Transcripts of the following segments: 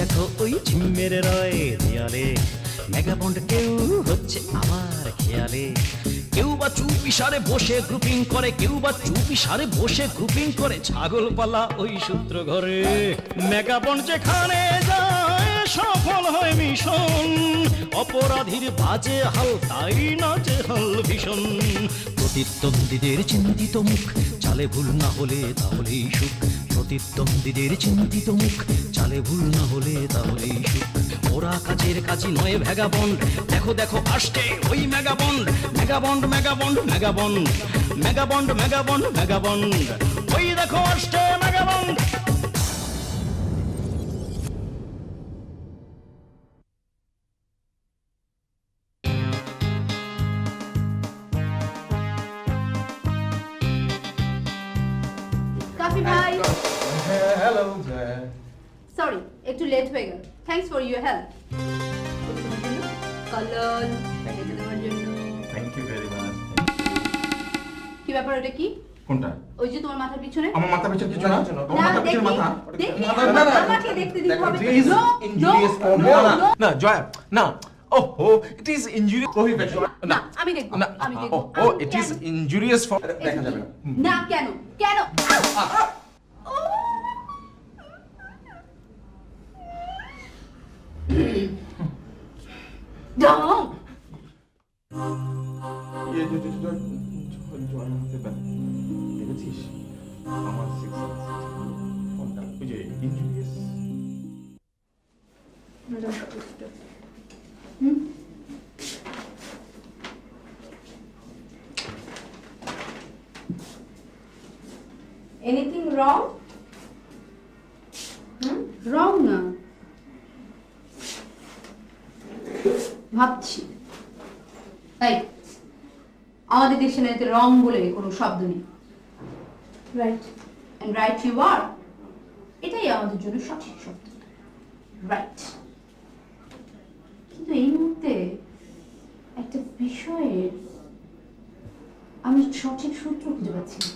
দেখো ওই ঝিমের রয় দেয়ালে, মেগাবন্ড কেউ হচ্ছে আমার খেয়ালে। কেউ বা চুপি সারে বসে গ্রুপিং করে, কেউ বা চুপি সারে বসে গ্রুপিং করে ছাগল পালা ওই সূত্র ঘরে। মেগাবন্ড যেখানে যায় সফল হয় মিশন, অপরাধীর বাজে হাল তাই নাচে হাল ভীষণ। প্রতিদ্বন্দ্বীদের চিন্তিত মুখ চালে ভুল না হলে তাহলেই সুখ, প্রতিদ্বন্দ্বীদের চিন্তিত মুখ চালে ভুল না হলে তাহলেই সুখ। ওরা কাজের কাজই নয় ভ্যাগাবন্ড, দেখো দেখো আসছে ওই মেগাবন্ড। মেগাবন্ড মেগাবন্ড মেগাবন্ড মেগাবন্ড মেগাবন্ড মেগাবন্ড, ওই দেখো আসছে মেগাবন্ড। কাফি ভাই, হ্যালো। সরি একটু লেট হয়ে গেল। Thanks for your help. কলন তোমার জন্য। Thank you very much. কি ব্যাপার, ওটা কি? কোনটা? ওই যে তোমার মাথার পিছনে। আমার মাথা পিছনে কিছু না। আমার মাথা পিছনে মাথা। দেখি, না, না, আমাকে দেখতে দিতে হবে। Please, No, injurious no, form. no, না, no. না, জয়া, না। ওহো, it is injurious. না, আমি দেখব, না, আমি দেখব। oh, it is injurious form. দেখা যাবে না। না, কেন? কেন? দাও। দেখেছিস আমার কোনটা? ওই যে injurious. Anything wrong? রং না, ভাবছি। তাই আমাদের ডিকশনারিতে রং বলে কোনো শব্দ নেই। Right and right you are, এটাই আমাদের জন্য সঠিক শব্দ। রাইট। কিন্তু এই মুহূর্তে একটা বিষয়ের আমি সঠিক সূত্র খুঁজে পাচ্ছি না।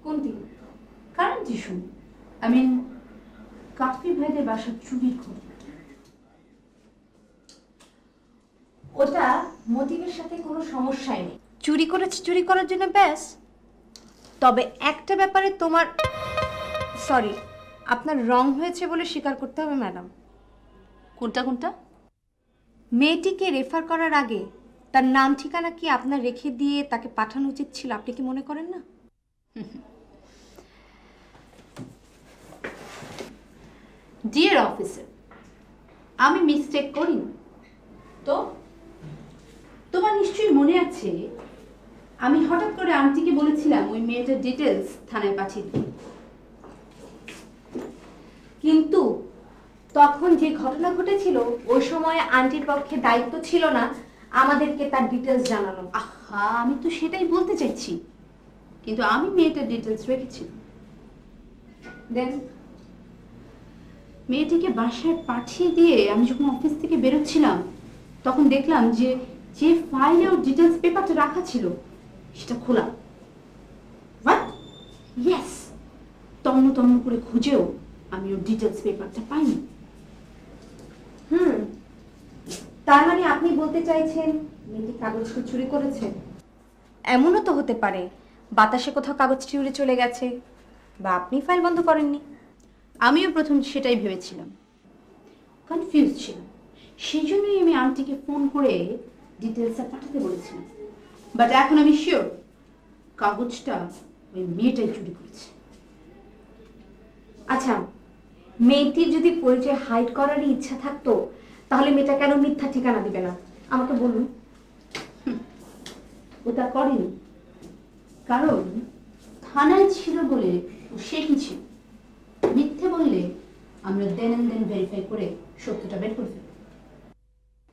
কোনটি? Current issue. আই মিন কাফি ভাইদের বাসা চুরির খবর। ওটা মোটিভের সাথে কোনো সমস্যাই নেই। চুরি করেছে চুরি করার জন্য ব্যাস। তবে একটা ব্যাপারে তোমার সরি, আপনার রং হয়েছে বলে স্বীকার করতে হবে ম্যাডাম। কোনটা কোনটা? মেয়েটিকে রেফার করার আগে তার নাম ঠিকানা কি আপনার রেখে দিয়ে তাকে পাঠানো উচিত ছিল, আপনি কি মনে করেন না? ডিয়ার অফিসার, আমি মিস্টেক করিনি তো। তোমার নিশ্চয়ই মনে আছে আমি হঠাৎ করে আন্টিকে বলেছিলাম ওই মেয়েটার ডিটেলস থানায় পাঠিয়ে দিই। কিন্তু তখন যে ঘটনা ঘটেছিল ওই সময় আন্টির পক্ষে দায়িত্ব ছিল না আমাদেরকে তার ডিটেলস জানানো। আহা, আমি তো সেটাই বলতে চাইছি, কিন্তু আমি মেয়েটার ডিটেলস রেখেছি। দেন মেয়েটিকে বাসায় পাঠিয়ে দিয়ে আমি যখন অফিস থেকে বেরোচ্ছিলাম তখন দেখলাম যে যে ফাইলে ওর ডিটেলস পেপারটা রাখা ছিল সেটা খোলা। হোয়াট? ইয়েস, তন্ন তন্ন করে খুঁজেও আমি ওর ডিটেলস পেপারটা পাইনি। তার মানে আপনি বলতে চাইছেন মেয়েটি কাগজটা চুরি করেছে? এমনও তো হতে পারে বাতাসে কোথাও কাগজ উড়ে চলে গেছে, বা আপনি ফাইল বন্ধ করেননি। আমিও প্রথম সেটাই ভেবেছিলাম, কনফিউজ ছিলাম। সেই জন্যই আমি আন্টিকে ফোন করে ডিটেলসটা পাঠাতে বলেছিলাম। বাট এখন আমি শিওর কাগজটা ওই মেয়েটাই চুরি করেছে। আচ্ছা, মেয়েটির যদি পরিচয় হাইড করারই ইচ্ছা থাকতো তাহলে মেয়েটা কেন মিথ্যা ঠিকানা দিবে না আমাকে বলুন। ও তা করেনি, কারণ থানায় ছিল বলে ও শিখেছিল মিথ্যে বললে আমরা দেন এন্ড দেন ভেরিফাই করে সত্যটা বের করে ফেলব।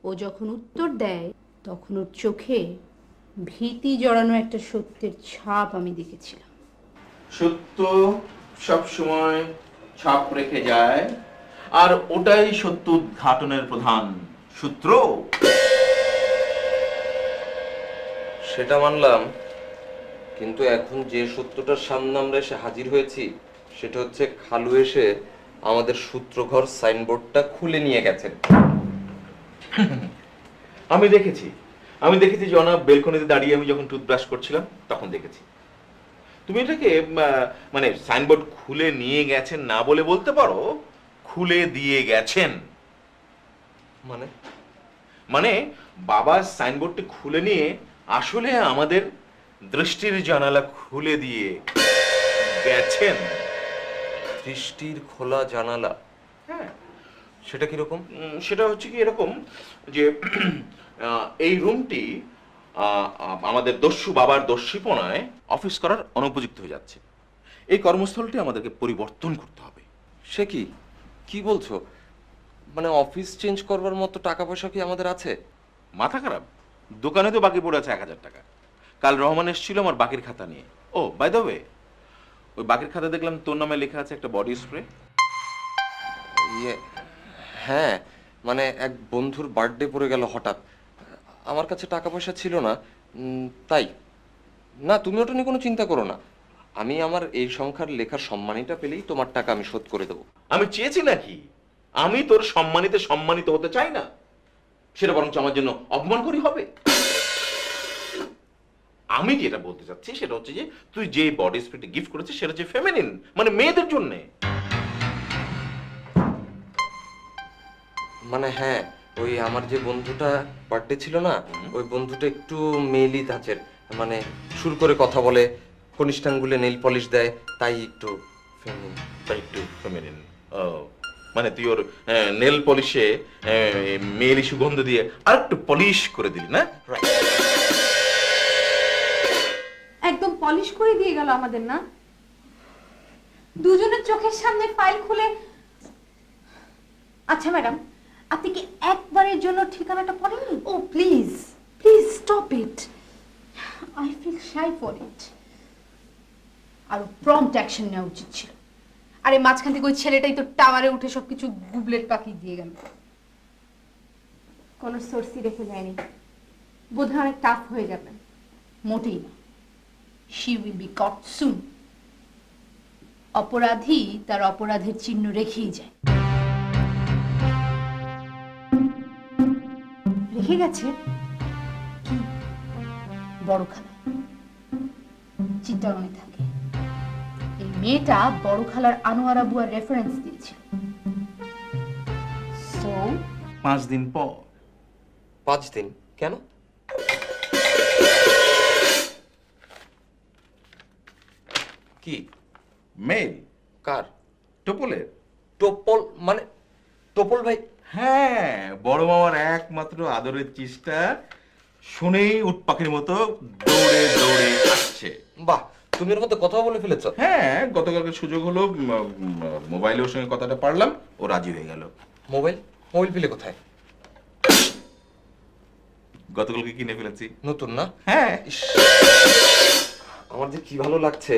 ও যখন উত্তর দেয় তখন ওর চোখে ভীতি জড়ানো একটা সত্যের ছাপ আমি দেখেছিলাম। সত্য সব সময় ছাপ রেখে যায়, আর ওটাই সত্য উদ্ঘাটনের প্রধান সূত্র। সেটা মানলাম, কিন্তু এখন যে সত্যটার সামনে আমরা এসে হাজির হয়েছি সেটা হচ্ছে খালু এসে আমাদের সূত্রঘর সাইনবোর্ডটা খুলে নিয়ে গেছেন। আমি দেখেছি জনাব বেলকনিতে দাঁড়িয়ে আমি যখন টুথব্রাশ করছিলাম তখন দেখেছি। তুমি এটাকে মানে সাইনবোর্ড খুলে নিয়ে গেছেন না বলে বলতে পারো, খুলে দিয়ে গেছেন। মানে মানে বাবা সাইনবোর্ডটি খুলে নিয়ে আসলে আমাদের দৃষ্টির জানালা খুলে দিয়ে গেছেন। দৃষ্টির খোলা জানালা? হ্যাঁ, সেটা কিরকম? সেটা হচ্ছে কি এরকম যে এই রুমটি আমাদের দস্যু বাবার দস্যুপনায় অফিস করার অনুপযুক্ত হয়ে যাচ্ছে। এই কর্মস্থলটি আমাদেরকে পরিবর্তন করতে হবে। সে কি কি বলছো? মানে অফিস চেঞ্জ করবার মতো টাকা পয়সা কি আমাদের আছে? মাথা খারাপ? দোকানে তো বাকি পড়ে আছে 1000 টাকা। কাল রহমান এসেছিল আমার বাকির খাতা নিয়ে। ও বাই দ্য ওয়ে, ওই বাকির খাতা দেখলাম তোর নামে লেখা আছে একটা বডি স্প্রে। ইয়ে, হ্যাঁ, মানে এক বন্ধুর বার্থডে পড়ে গেল হঠাৎ। আমার কাছে টাকা পয়সা ছিল না, তাই। না, তুমি ওটা নিয়ে কোনো চিন্তা করো না। আমি আমার এই সংখ্যার লেখার সম্মানীটা পেলেই তোমার টাকা আমি শোধ করে দেবো। আমি চেয়েছি নাকি? আমি তোর সম্মানিত হতে চাই না, সেটা বরঞ্চ আমার জন্য অপমানকরই হবে। আমি যেটা বলতে চাচ্ছি সেটা হচ্ছে যে তুই যে বডি স্প্রেটি গিফট করেছিস সেটা হচ্ছে ফেমিনিন, মানে মেয়েদের জন্য। মানে হ্যাঁ, ওই আমার যে বন্ধুটা বার্থডে ছিল না, ওই বন্ধুটা একটু মেয়েলি ধাঁচের, মানে সুর করে কথা বলে, কনিষ্ঠাঙ্গুলে নেল পলিশ দেয়, তাই একটু feminine। তাই একটু ফেমিনিন। ও মানে তুই ওর নেল পলিশে মেয়েলি সুগন্ধ দিয়ে আর একটু পলিশ করে দিলি না? একদম পলিশ করে দিয়ে গেল আমাদের, না? দুজনের চোখের সামনে ফাইল খুলে। আচ্ছা ম্যাডাম, আপনি কি একবারের জন্য ঠিকানাটা পড়েননি? ও please please stop it, I feel shy for it. আর প্রম্পট অ্যাকশন নেওয়া উচিত ছিল। আরে মাঝখান থেকে ওই ছেলেটাই তো টাওয়ারে উঠে সবকিছু গুবলেট পাকিয়ে দিয়ে গেল। কোনো সোর্সই রেখে যায়নি, বোধহয় অনেক টাফ হয়ে যাবে। মোটেই না, শি উইল বি কট সুন। অপরাধী তার অপরাধের চিহ্ন রেখেই যায়। রেখে গেছে? বড় খালা চিত্তারণে থাকে। এই মেয়েটা বড় খালার আনোয়ারা বুয়ার রেফারেন্স দিয়েছিল। সো 5 দিন পর। 5 দিন কেন? কি মেল কার? টোপলের। টোপল মানে টোপল ভাই? হ্যাঁ, বড় মামার একমাত্র আদরের চিজটা শুনেই উট পাখির মতো দৌড়ে দৌড়ে আসছে। বাহ, তুমি এর মধ্যে কথা বলে ফেলেছো। হ্যাঁ, গতকালকে সুযোগ হলো, মোবাইলে ওর সঙ্গে কথাটা পারলাম, ও রাজি হয়ে গেল। মোবাইল মোবাইল পেলে কোথায়? গতকালকে কিনে ফেলেছি। নতুন না? হ্যাঁ। ইস, আমার যে কি ভালো লাগছে।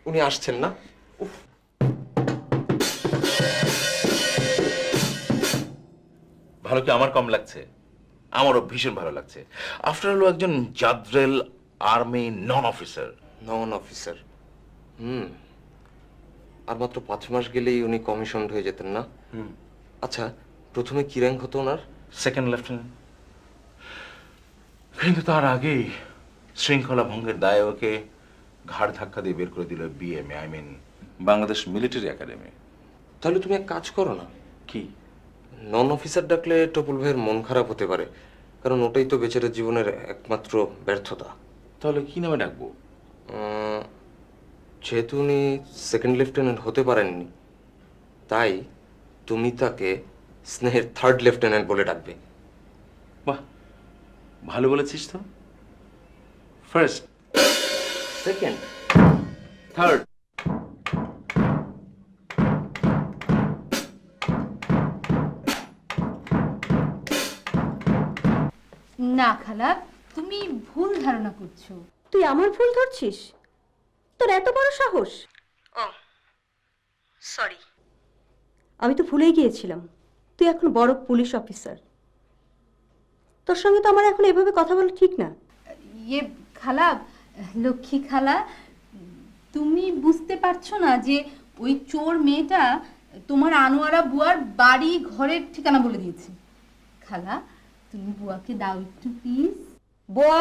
উনি আসছেন না? উফ। ভালো কি আমার কম লাগছে? আমারও ভীষণ ভালো লাগছে। আফটার অল একজন জাদ্রেল আর্মি নন অফিসার। নন অফিসার? আর মাত্র 5 মাস গেলেই উনি কমিশনড হয়ে যেতেন না? আচ্ছা, প্রথমে কি র্যাঙ্ক হতো ওনার? Second lieutenant. কিন্তু তার আগেই শৃঙ্খলা ভঙ্গের দায়ে ওকে ঘাড় ধাক্কা দিয়ে বের করে দিল BMA, I mean Bangladesh military academy. তাহলে তুমি এক কাজ করো না, কি? নন অফিসার ডাকলে টপুল ভাইয়ের মন খারাপ হতে পারে, কারণ ওটাই তো বেচারা জীবনের একমাত্র ব্যর্থতা। তাহলে কি নামে ডাকবো? যেহেতু উনি সেকেন্ড লেফটেন্যান্ট হতে পারেননি, তাই তুমি তাকে স্নেহের থার্ড লেফটেন্যান্ট বলে ডাকবে। বাহ, ভালো বলেছিস তো। First, second, third. না খালা, তুমি ভুল ধারণা করছো। তুই আমার ভুল ধরছিস? তোর এত বড় সাহস! ও সরি, আমি তো ভুলেই গিয়েছিলাম তুই এখন বড় পুলিশ অফিসার। তোর সঙ্গে তো আমার এখন এভাবে কথা বলা ঠিক না। ইয়ে খালা, লক্ষ্মী খালা, তুমি বুঝতে পারছো না যে ওই চোর মেয়েটা তোমার আনোয়ারা বুয়ার বাড়ি ঘরের ঠিকানা বলে দিয়েছি। খালা, তুমি বুয়াকে দাও একটু প্লিজ। বোয়া,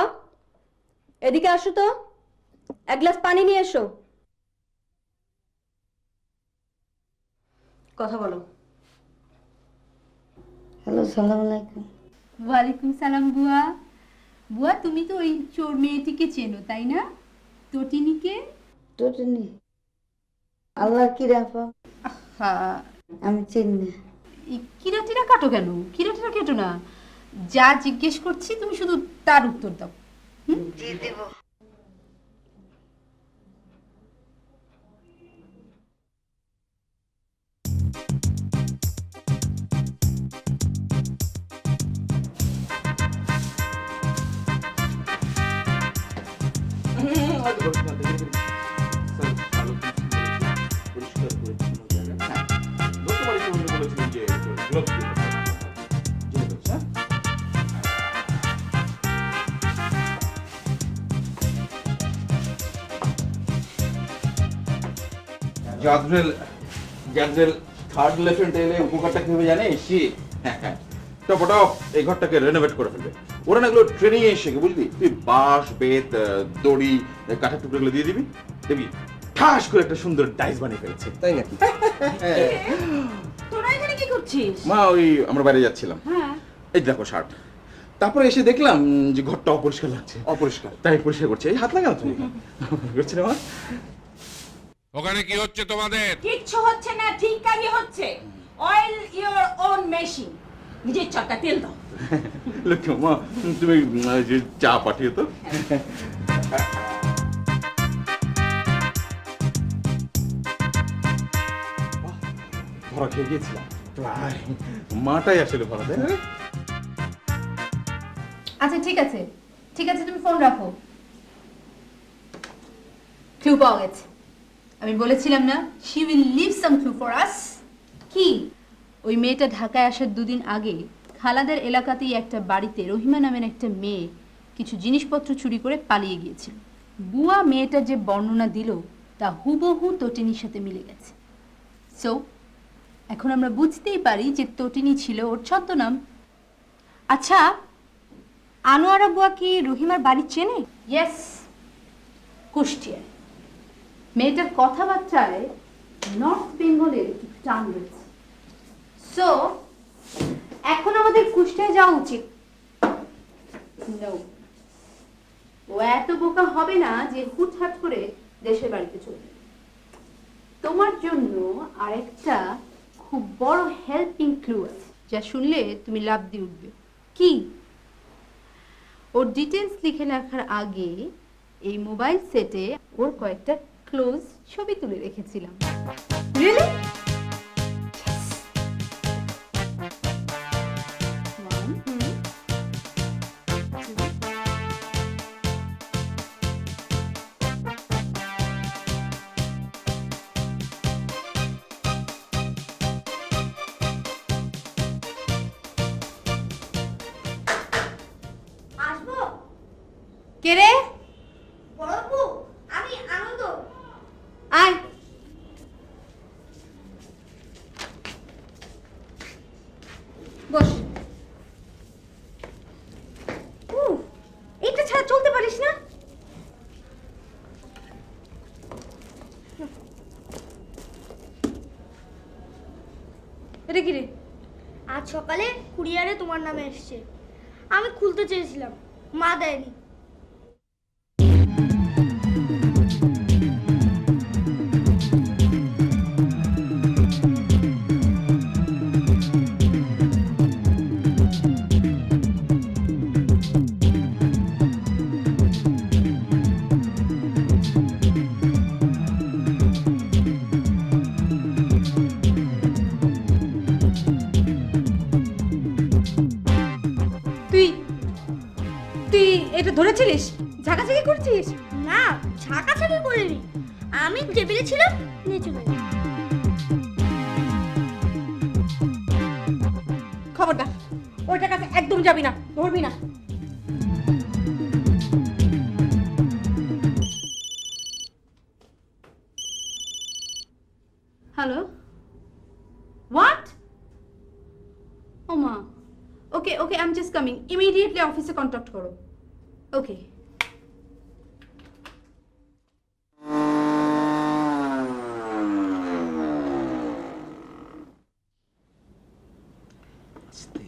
এদিকে আসো তো, এক গ্লাস পানি নিয়ে এসো। কথা বলো। হ্যালো, সালাম আলাইকুম। ওয়ালাইকুম সালাম বুয়া। বুয়া, তুমি তো ওই চোর মেয়েটিকে চেনো তাই না, তটিনীকে? টোটনি আল্লাহ কি রাফা, হ্যাঁ। আমি চিনি। কিরাটিরা কাটো কেন? কিরাটিরা কেটো না, যা জিজ্ঞেস করছি তুমি শুধু তার উত্তর দাও। জি দেব। জাদ্রেল থার্ড লেফটেন্ট এলে উপকারটা কিভাবে জানিস? টপটপ এই ঘরটাকে রেনোভেট করে ফেলবে। ওরা না এগুলো ট্রেনিং এ শেখে, বুঝলি? তুই বাঁশ, বেত, দড়ি, কাঠের টুকরোগুলো দিয়ে দিবি, দেখবি ঠাস করে একটা সুন্দর ডাইস বানিয়ে ফেলেছে। তাই নাকি? তোরা এখানে কি করছিস? মা, ওই আমরা বাইরে যাচ্ছিলাম, হ্যাঁ। এই দেখো শার্ট। তারপরে এসে দেখলাম যে ঘরটা অপরিষ্কার লাগছে। অপরিষ্কার? তাই পরিষ্কার করছে। এই হাত লাগানো তুমি করছি না মা? ওখানে কি হচ্ছে তোমাদের? কিচ্ছু হচ্ছে না, ঠিক কাজই হচ্ছে। অয়েল ইওর ওন মেশিন, নিজের চরকা তেল দাও। লক্ষ্মী মা, তুমি যে চা পাঠিয়ে তো। ভরা খেয়ে গিয়েছিলাম, মাটাই আসলে ভরা, তাই না? আচ্ছা ঠিক আছে, ঠিক আছে, তুমি ফোন রাখো। ক্লু পাওয়া গেছে। আমি বলেছিলাম না, she will leave some clue for us. কি? ওই মেয়েটা ঢাকায় আসার দুদিন আগে খালাদের এলাকাতেই একটা বাড়িতে রহিমা নামের একটা মেয়ে কিছু জিনিসপত্র চুরি করে পালিয়ে গিয়েছিল। বুয়া মেয়েটা যে বর্ণনা দিল তা হুবহু তটিনীর সাথে মিলে গেছে। সো এখন আমরা বুঝতেই পারি যে তটিনী ছিল ওর ছদ্মনাম। আচ্ছা, আনোয়ারা বুয়া কি রহিমার বাড়ি চেনে? ইয়েস, কুষ্টিয়ায়। মেয়েটার কথাবার্তায় নর্থ বেঙ্গলের একটু টান রয়েছে। সো এখন আমাদের কুষ্টিয়ায় যাওয়া উচিত। No, ও এত বোকা হবে না যে হুটহাট করে দেশের বাড়িতে চলে যাবে। তোমার জন্য আরেকটা খুব বড় হেল্পিং ক্লু আছে, যা শুনলে তুমি লাফ দিয়ে উঠবে। কি? ওর ডিটেলস লিখে রাখার আগে এই মোবাইল সেটে ওর কয়েকটা ক্লোজ ছবি তুলে রেখেছিলাম। রিয়েলি? আসবো? কে রে? বড়বু, আমি আনন্দ। আয়। বস। এটা ছাড়া চলতে পারিস না? এটা কি রে? আজ সকালে কুরিয়ারে তোমার নামে এসেছে। আমি খুলতে চেয়েছিলাম, মা দেয়নি। তুই এটা ধরেছিলিস? ঝাঁকাঝাঁকি করছিস? না, ঝাঁকাঝাঁকি করিনি। আমি টেবিলে ছিলাম, নিচে গেলাম। খবরদার, ওইটার কাছে একদম যাবি না, ধরবি না। Hello, I am just coming, immediately অফিসে কন্ট্যাক্ট করো। ওকে। আস্তে।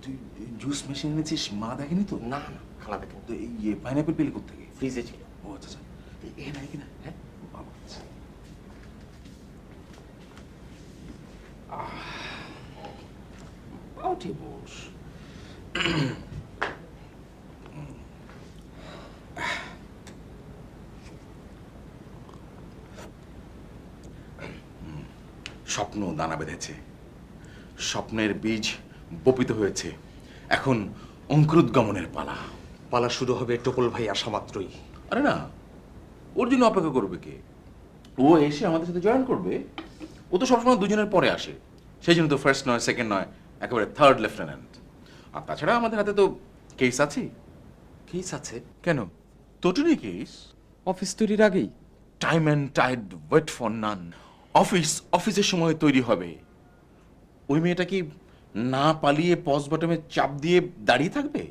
তুই জুস মেশিন এনেছিস, মা দেখেনি তো? না না, খালা দেখেন। তো এই পাইনাপেল পেলে কোথেকে? ফ্রিজে ছিল। ও আচ্ছা আচ্ছা, এ নাই কিনা? হ্যাঁ বাবা, আচ্ছা। উঠে বস। স্বপ্ন দানা বেঁধেছে, স্বপ্নের বীজ বপিত হয়েছে, এখন অঙ্কুরোদ্গমনের পালা। পালা শুরু হবে টোপল ভাই আসা মাত্রই। আরে না, ওর জন্য অপেক্ষা করবে কে? ও এসে আমাদের সাথে জয়েন করবে। ও তো সবসময় দুজনের পরে আসে, সেই জন্য তো ফার্স্ট নয়, সেকেন্ড নয়, একেবারে থার্ড লেফটেন্যান্ট। আর তাছাড়া আমাদের হাতে তো কেস আছে। কেস আছে? কেন, তোটুনি কেস? অফিস তৈরির আগেই? Time and tide wait for none. অফিসের সময় তৈরি হবে। ওই মেয়েটা কি না পালিয়ে পজ বটমে চাপ দিয়ে দাঁড়িয়ে থাকবে?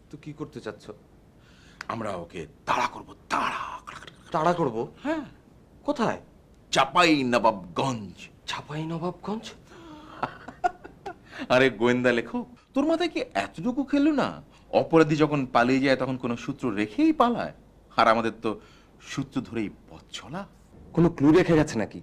তো কি করতে চাচ্ছ? আমরা ওকে তাড়া করব, তাড়া। তাড়া করব? হ্যাঁ, কোথায়? চাপাই নবাবগঞ্জ। ছাপাই নবাবগঞ্জ? আরে গোয়েন্দা লেখক, তোর মাথায় কি এতটুকু খেলো না? অপরাধী যখন পালিয়ে যায় তখন কোনো সূত্র রেখেই পালায়, আর আমাদের তো সূত্র ধরেই পথ চলা। কোনো ক্লু রেখে গেছে নাকি?